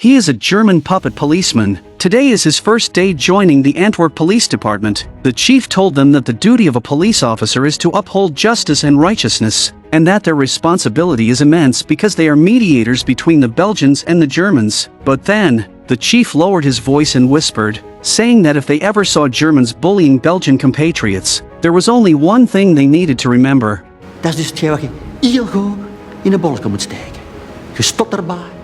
He is a German puppet policeman. Today is his first day joining the Antwerp Police Department. The chief told them that the duty of a police officer is to uphold justice and righteousness, and that their responsibility is immense because they are mediators between the Belgians and the Germans. But then, the chief lowered his voice and whispered, saying that if they ever saw Germans bullying Belgian compatriots, there was only one thing they needed to remember. Dat is dus hetgeen wat je heel goed in een bolletje moet steken. Je stopt erbij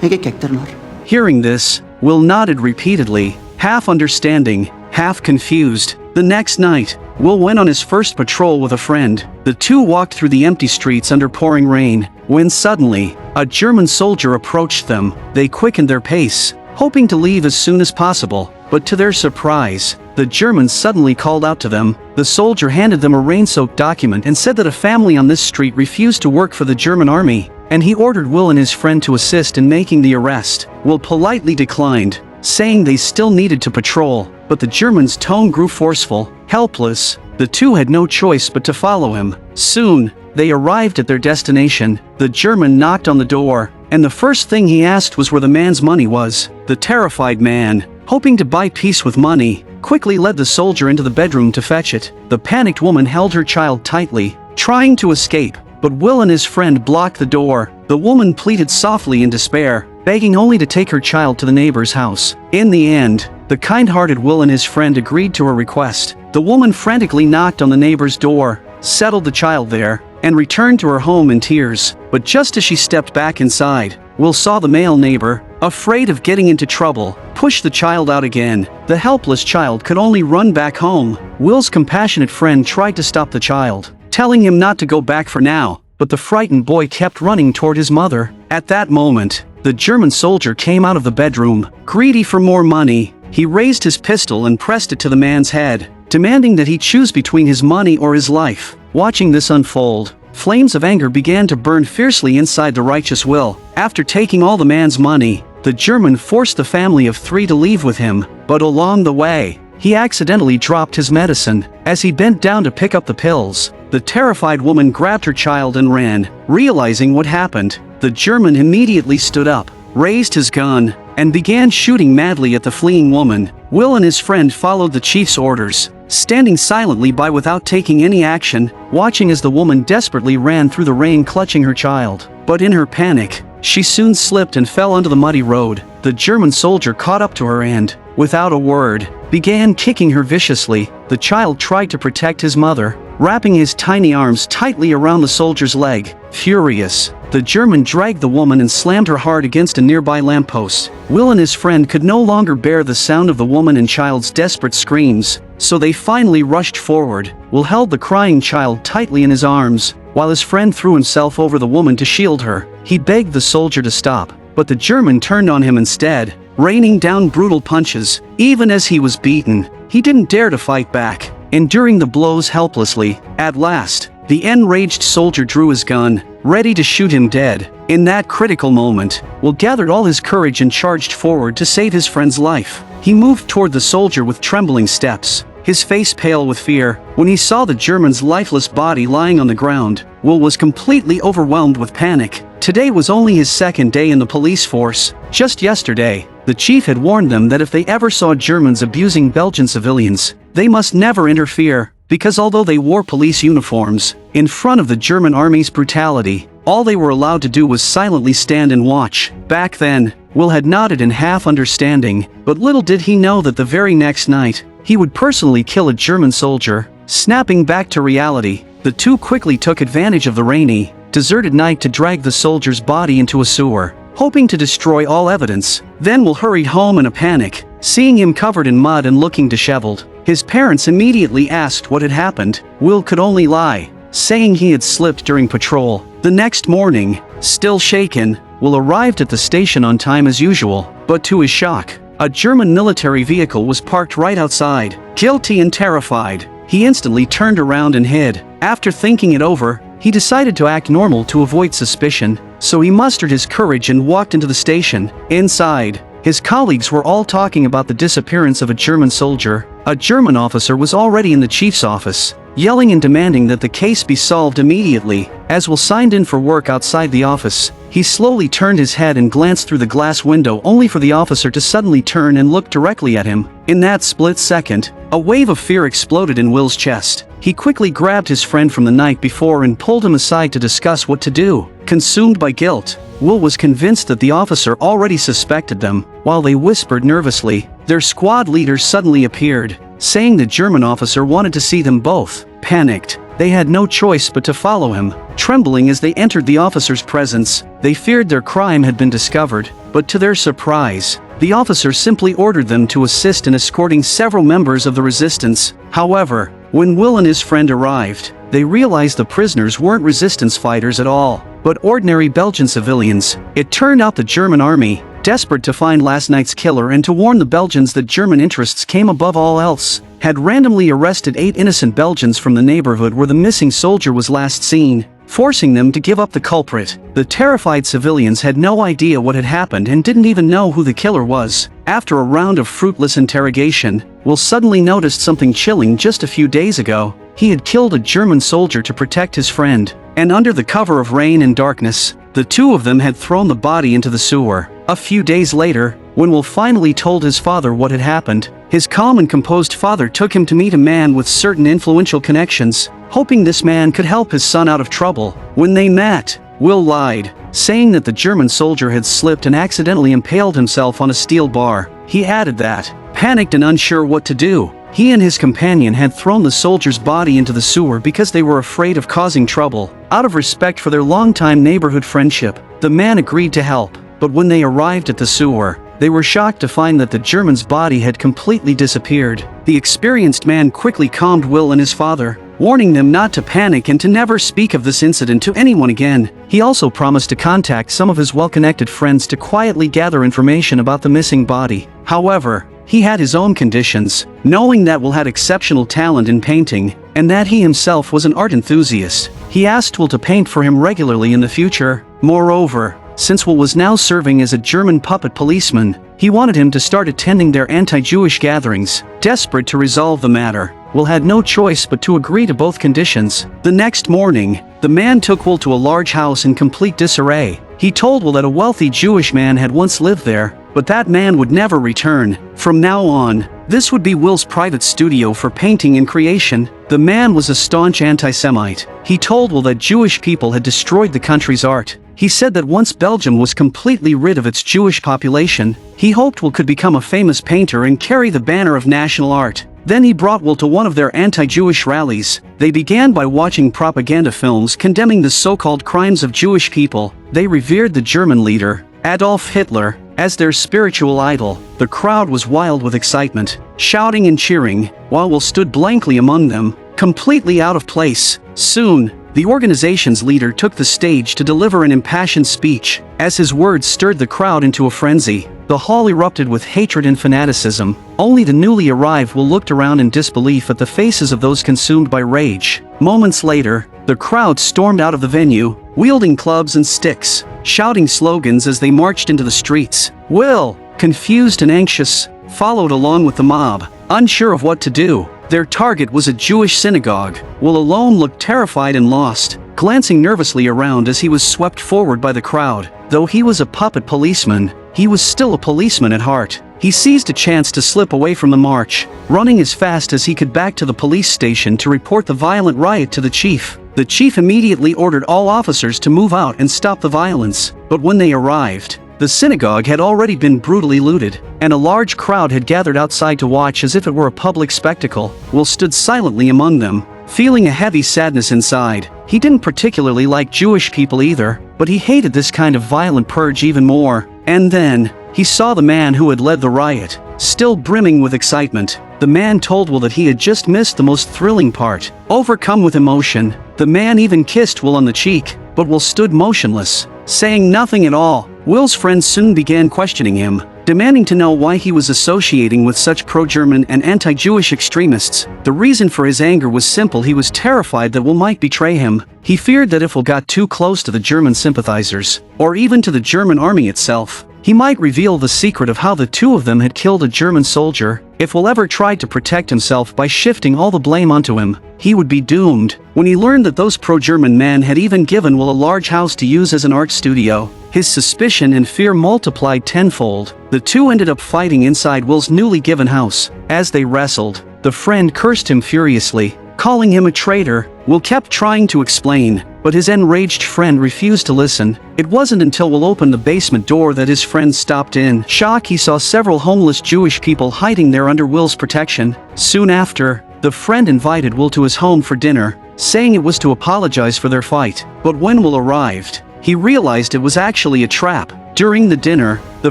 en je kijkt ernaar. Hearing this, Will nodded repeatedly, half understanding, half confused. The next night, Will went on his first patrol with a friend. The two walked through the empty streets under pouring rain, when suddenly, a German soldier approached them. They quickened their pace, hoping to leave as soon as possible, but to their surprise, the Germans suddenly called out to them. The soldier handed them a rain-soaked document and said that a family on this street refused to work for the German army, and he ordered Will and his friend to assist in making the arrest. Will politely declined, saying they still needed to patrol, but the German's tone grew forceful. Helpless, the two had no choice but to follow him. Soon, they arrived at their destination. The German knocked on the door, and the first thing he asked was where the man's money was. The terrified man, hoping to buy peace with money, quickly led the soldier into the bedroom to fetch it. The panicked woman held her child tightly, trying to escape, but Will and his friend blocked the door. The woman pleaded softly in despair, begging only to take her child to the neighbor's house. In the end, the kind-hearted Will and his friend agreed to her request. The woman frantically knocked on the neighbor's door, settled the child there, and returned to her home in tears. But just as she stepped back inside, Will saw the male neighbor, afraid of getting into trouble, push the child out again. The helpless child could only run back home. Will's compassionate friend tried to stop the child, telling him not to go back for now, but the frightened boy kept running toward his mother. At that moment, the German soldier came out of the bedroom, greedy for more money. He raised his pistol and pressed it to the man's head, demanding that he choose between his money or his life. Watching this unfold, flames of anger began to burn fiercely inside the righteous Will. After taking all the man's money, the German forced the family of three to leave with him, but along the way, he accidentally dropped his medicine. As he bent down to pick up the pills, the terrified woman grabbed her child and ran. Realizing what happened, the German immediately stood up, raised his gun, and began shooting madly at the fleeing woman. Will and his friend followed the chief's orders, standing silently by without taking any action, watching as the woman desperately ran through the rain clutching her child. But in her panic, she soon slipped and fell onto the muddy road. The German soldier caught up to her and, without a word, began kicking her viciously. The child tried to protect his mother, wrapping his tiny arms tightly around the soldier's leg. Furious, the German dragged the woman and slammed her hard against a nearby lamppost. Will and his friend could no longer bear the sound of the woman and child's desperate screams, so they finally rushed forward. Will held the crying child tightly in his arms, while his friend threw himself over the woman to shield her. He begged the soldier to stop, but the German turned on him instead, raining down brutal punches. Even as he was beaten, he didn't dare to fight back, enduring the blows helplessly. At last, the enraged soldier drew his gun, ready to shoot him dead. In that critical moment, Will gathered all his courage and charged forward to save his friend's life. He moved toward the soldier with trembling steps, his face pale with fear. When he saw the German's lifeless body lying on the ground, Will was completely overwhelmed with panic. Today was only his second day in the police force. Just yesterday, the chief had warned them that if they ever saw Germans abusing Belgian civilians, they must never interfere, because although they wore police uniforms, in front of the German army's brutality, all they were allowed to do was silently stand and watch. Back then, Will had nodded in half understanding, but little did he know that the very next night, he would personally kill a German soldier. Snapping back to reality, the two quickly took advantage of the rainy, deserted night to drag the soldier's body into a sewer, hoping to destroy all evidence. Then Will hurried home in a panic, seeing him covered in mud and looking disheveled. His parents immediately asked what had happened. Will could only lie, saying he had slipped during patrol. The next morning, still shaken, Will arrived at the station on time as usual, but to his shock, a German military vehicle was parked right outside. Guilty and terrified, he instantly turned around and hid. After thinking it over, he decided to act normal to avoid suspicion, so he mustered his courage and walked into the station. Inside, his colleagues were all talking about the disappearance of a German soldier. A German officer was already in the chief's office, yelling and demanding that the case be solved immediately. As Will signed in for work outside the office, he slowly turned his head and glanced through the glass window only for the officer to suddenly turn and look directly at him. In that split second, a wave of fear exploded in Will's chest. He quickly grabbed his friend from the night before and pulled him aside to discuss what to do. Consumed by guilt, Will was convinced that the officer already suspected them. While they whispered nervously, their squad leader suddenly appeared, saying the German officer wanted to see them both. Panicked, they had no choice but to follow him. Trembling as they entered the officer's presence, they feared their crime had been discovered, but to their surprise, the officer simply ordered them to assist in escorting several members of the resistance. However, when Will and his friend arrived, they realized the prisoners weren't resistance fighters at all, but ordinary Belgian civilians. It turned out the German army, desperate to find last night's killer and to warn the Belgians that German interests came above all else, had randomly arrested 8 innocent Belgians from the neighborhood where the missing soldier was last seen, forcing them to give up the culprit. The terrified civilians had no idea what had happened and didn't even know who the killer was. After a round of fruitless interrogation, Will suddenly noticed something chilling. Just a few days ago, he had killed a German soldier to protect his friend, and under the cover of rain and darkness, the two of them had thrown the body into the sewer. A few days later, when Will finally told his father what had happened, his calm and composed father took him to meet a man with certain influential connections, hoping this man could help his son out of trouble. When they met, Will lied, saying that the German soldier had slipped and accidentally impaled himself on a steel bar. He added that, panicked and unsure what to do, he and his companion had thrown the soldier's body into the sewer because they were afraid of causing trouble. Out of respect for their longtime neighborhood friendship, the man agreed to help, but when they arrived at the sewer, they were shocked to find that the German's body had completely disappeared. The experienced man quickly calmed Will and his father, warning them not to panic and to never speak of this incident to anyone again. He also promised to contact some of his well-connected friends to quietly gather information about the missing body. However, he had his own conditions, knowing that Will had exceptional talent in painting, and that he himself was an art enthusiast. He asked Will to paint for him regularly in the future. Moreover, since Will was now serving as a German puppet policeman, he wanted him to start attending their anti-Jewish gatherings. Desperate to resolve the matter, Will had no choice but to agree to both conditions. The next morning, the man took Will to a large house in complete disarray. He told Will that a wealthy Jewish man had once lived there, but that man would never return. From now on, this would be Will's private studio for painting and creation. The man was a staunch anti-Semite. He told Will that Jewish people had destroyed the country's art. He said that once Belgium was completely rid of its Jewish population, he hoped Will could become a famous painter and carry the banner of national art. Then he brought Will to one of their anti-Jewish rallies. They began by watching propaganda films condemning the so-called crimes of Jewish people. They revered the German leader, Adolf Hitler, as their spiritual idol. The crowd was wild with excitement, shouting and cheering, while Will stood blankly among them, completely out of place. Soon, the organization's leader took the stage to deliver an impassioned speech. As his words stirred the crowd into a frenzy, the hall erupted with hatred and fanaticism. Only the newly arrived Will looked around in disbelief at the faces of those consumed by rage. Moments later, the crowd stormed out of the venue, wielding clubs and sticks, shouting slogans as they marched into the streets. Will, confused and anxious, followed along with the mob, unsure of what to do. Their target was a Jewish synagogue. Will alone looked terrified and lost, glancing nervously around as he was swept forward by the crowd. Though he was a puppet policeman, he was still a policeman at heart. He seized a chance to slip away from the march, running as fast as he could back to the police station to report the violent riot to the chief. The chief immediately ordered all officers to move out and stop the violence. But when they arrived, the synagogue had already been brutally looted, and a large crowd had gathered outside to watch as if it were a public spectacle. Will stood silently among them, feeling a heavy sadness inside. He didn't particularly like Jewish people either, but he hated this kind of violent purge even more. And then, he saw the man who had led the riot, still brimming with excitement. The man told Will that he had just missed the most thrilling part. Overcome with emotion, the man even kissed Will on the cheek, but Will stood motionless, saying nothing at all. Will's friends soon began questioning him, demanding to know why he was associating with such pro-German and anti-Jewish extremists. The reason for his anger was simple: he was terrified that Will might betray him. He feared that if Will got too close to the German sympathizers, or even to the German army itself, He might reveal the secret of how the two of them had killed a German soldier. If Will ever tried to protect himself by shifting all the blame onto him, he would be doomed. When he learned that those pro-German men had even given Will a large house to use as an art studio, his suspicion and fear multiplied tenfold. The two ended up fighting inside Will's newly given house. As they wrestled, the friend cursed him furiously, calling him a traitor. Will kept trying to explain, but his enraged friend refused to listen. It wasn't until Will opened the basement door that his friend stopped in. Shock, he saw several homeless Jewish people hiding there under Will's protection. Soon after, the friend invited Will to his home for dinner, saying it was to apologize for their fight. But when Will arrived, he realized it was actually a trap. During the dinner, the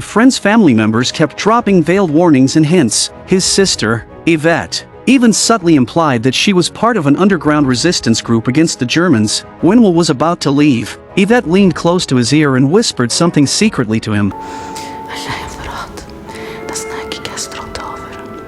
friend's family members kept dropping veiled warnings and hints. His sister, Yvette, even subtly implied that she was part of an underground resistance group against the Germans. When Will was about to leave, Yvette leaned close to his ear and whispered something secretly to him.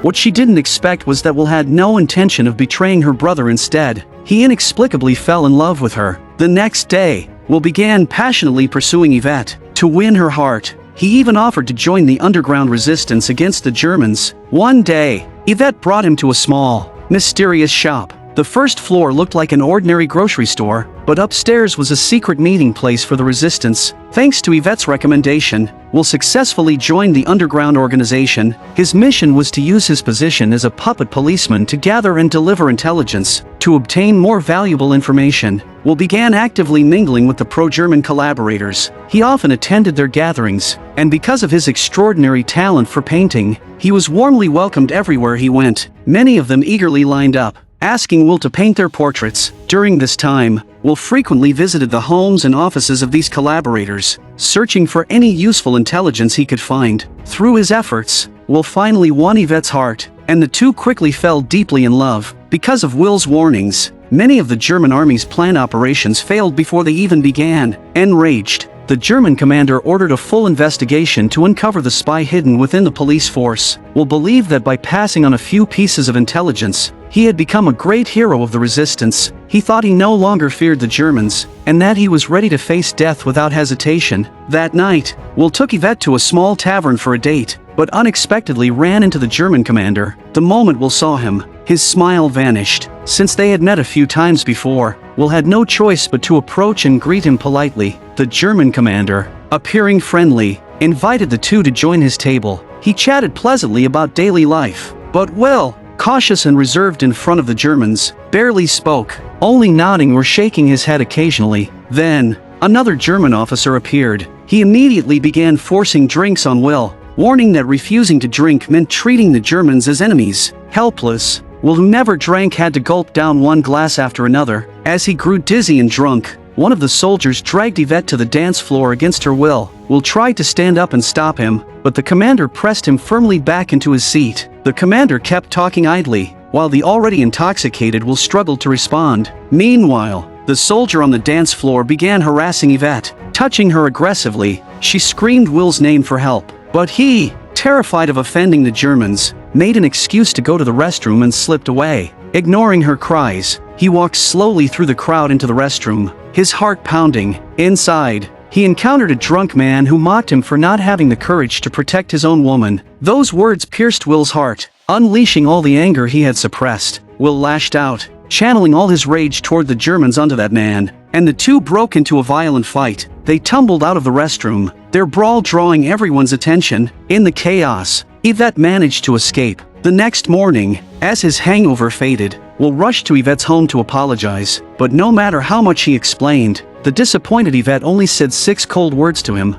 What she didn't expect was that Will had no intention of betraying her brother. Instead, he inexplicably fell in love with her. The next day, Will began passionately pursuing Yvette. To win her heart, he even offered to join the underground resistance against the Germans. One day, Yvette brought him to a small, mysterious shop. The first floor looked like an ordinary grocery store, but upstairs was a secret meeting place for the resistance. Thanks to Yvette's recommendation, Will successfully joined the underground organization. His mission was to use his position as a puppet policeman to gather and deliver intelligence. To obtain more valuable information, Will began actively mingling with the pro-German collaborators. He often attended their gatherings, and because of his extraordinary talent for painting, he was warmly welcomed everywhere he went. Many of them eagerly lined up, asking Will to paint their portraits. During this time, Will frequently visited the homes and offices of these collaborators, searching for any useful intelligence he could find. Through his efforts, Will finally won Yvette's heart, and the two quickly fell deeply in love. Because of Will's warnings, many of the German army's planned operations failed before they even began. Enraged, the German commander ordered a full investigation to uncover the spy hidden within the police force. Will believed that by passing on a few pieces of intelligence, he had become a great hero of the resistance. He thought he no longer feared the Germans, and that he was ready to face death without hesitation. That night, Will took Yvette to a small tavern for a date, but unexpectedly ran into the German commander. The moment Will saw him, his smile vanished. Since they had met a few times before, Will had no choice but to approach and greet him politely. The German commander, appearing friendly, invited the two to join his table. He chatted pleasantly about daily life, but Will, cautious and reserved in front of the Germans, barely spoke, only nodding or shaking his head occasionally. Then, another German officer appeared. He immediately began forcing drinks on Will, warning that refusing to drink meant treating the Germans as enemies. Helpless, Will, who never drank, had to gulp down one glass after another. As he grew dizzy and drunk, one of the soldiers dragged Yvette to the dance floor against her will. Will tried to stand up and stop him, but the commander pressed him firmly back into his seat. The commander kept talking idly, while the already intoxicated Will struggled to respond. Meanwhile, the soldier on the dance floor began harassing Yvette, touching her aggressively. She screamed Will's name for help, but he, terrified of offending the Germans, made an excuse to go to the restroom and slipped away. Ignoring her cries, he walked slowly through the crowd into the restroom, his heart pounding. Inside, he encountered a drunk man who mocked him for not having the courage to protect his own woman. Those words pierced Will's heart, unleashing all the anger he had suppressed. Will lashed out, channeling all his rage toward the Germans onto that man, and the two broke into a violent fight. They tumbled out of the restroom, their brawl drawing everyone's attention. In the chaos, Yvette managed to escape. The next morning, as his hangover faded, Will rushed to Yvette's home to apologize, but no matter how much he explained, the disappointed Yvette only said 6 cold words to him.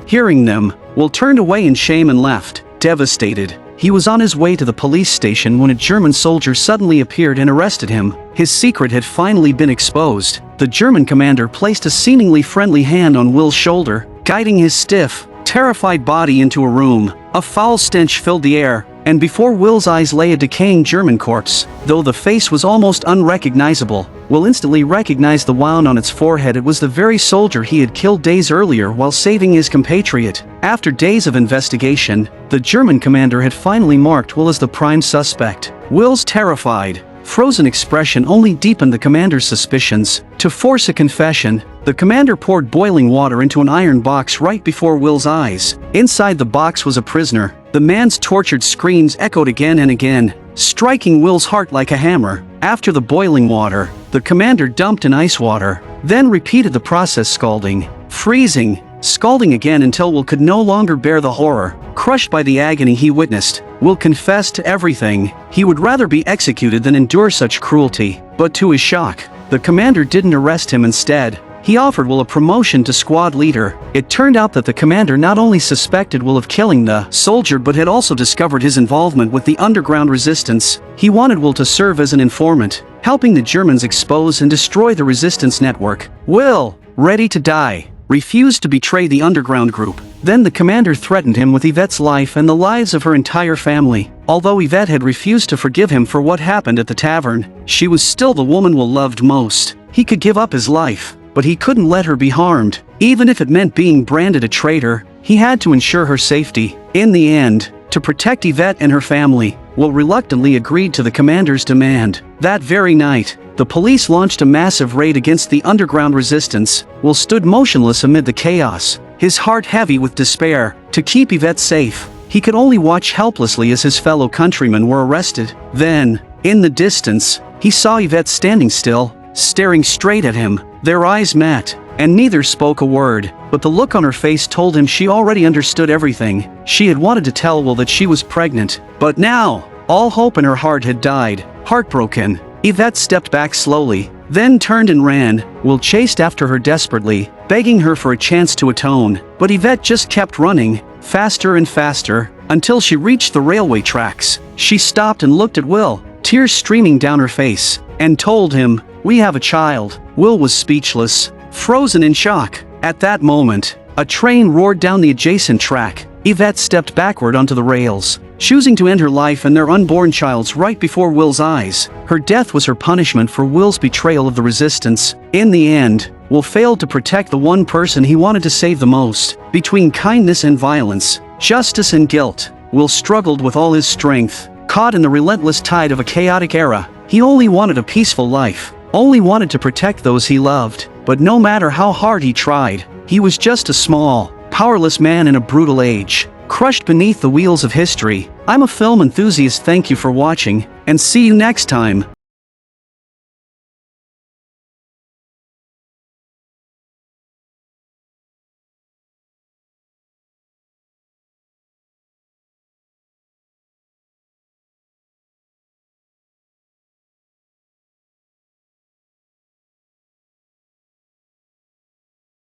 Hearing them, Will turned away in shame and left. Devastated, he was on his way to the police station when a German soldier suddenly appeared and arrested him. His secret had finally been exposed. The German commander placed a seemingly friendly hand on Will's shoulder, guiding his stiff, terrified body into a room. A foul stench filled the air, and before Will's eyes lay a decaying German corpse. Though the face was almost unrecognizable, Will instantly recognized the wound on its forehead. It was the very soldier he had killed days earlier while saving his compatriot. After days of investigation, the German commander had finally marked Will as the prime suspect. Will's terrified, frozen expression only deepened the commander's suspicions. To force a confession, the commander poured boiling water into an iron box right before Will's eyes. Inside the box was a prisoner. The man's tortured screams echoed again and again, striking Will's heart like a hammer. After the boiling water, the commander dumped in ice water, then repeated the process, scalding, freezing, scalding again until Will could no longer bear the horror. Crushed by the agony he witnessed, Will confessed to everything. He would rather be executed than endure such cruelty. But to his shock, the commander didn't arrest him. Instead, he offered Will a promotion to squad leader. It turned out that the commander not only suspected Will of killing the soldier but had also discovered his involvement with the underground resistance. He wanted Will to serve as an informant, helping the Germans expose and destroy the resistance network. Will, ready to die, refused to betray the underground group. Then the commander threatened him with Yvette's life and the lives of her entire family. Although Yvette had refused to forgive him for what happened at the tavern, she was still the woman Will loved most. He could give up his life, but he couldn't let her be harmed. Even if it meant being branded a traitor, he had to ensure her safety. In the end, to protect Yvette and her family, Will reluctantly agreed to the commander's demand. That very night, the police launched a massive raid against the underground resistance. Will stood motionless amid the chaos, his heart heavy with despair. To keep Yvette safe, he could only watch helplessly as his fellow countrymen were arrested. Then, in the distance, he saw Yvette standing still, staring straight at him. Their eyes met, and neither spoke a word, but the look on her face told him she already understood everything. She had wanted to tell Will that she was pregnant, but now, all hope in her heart had died. Heartbroken, Yvette stepped back slowly, then turned and ran. Will chased after her desperately, begging her for a chance to atone. But Yvette just kept running, faster and faster, until she reached the railway tracks. She stopped and looked at Will, tears streaming down her face, and told him, "We have a child." Will was speechless, frozen in shock. At that moment, a train roared down the adjacent track. Yvette stepped backward onto the rails, choosing to end her life and their unborn child's right before Will's eyes. Her death was her punishment for Will's betrayal of the resistance. In the end, Will failed to protect the one person he wanted to save the most. Between kindness and violence, justice and guilt, Will struggled with all his strength. Caught in the relentless tide of a chaotic era, he only wanted a peaceful life, only wanted to protect those he loved. But no matter how hard he tried, he was just a small, powerless man in a brutal age, crushed beneath the wheels of history. I'm a film enthusiast. Thank you for watching, and see you next time.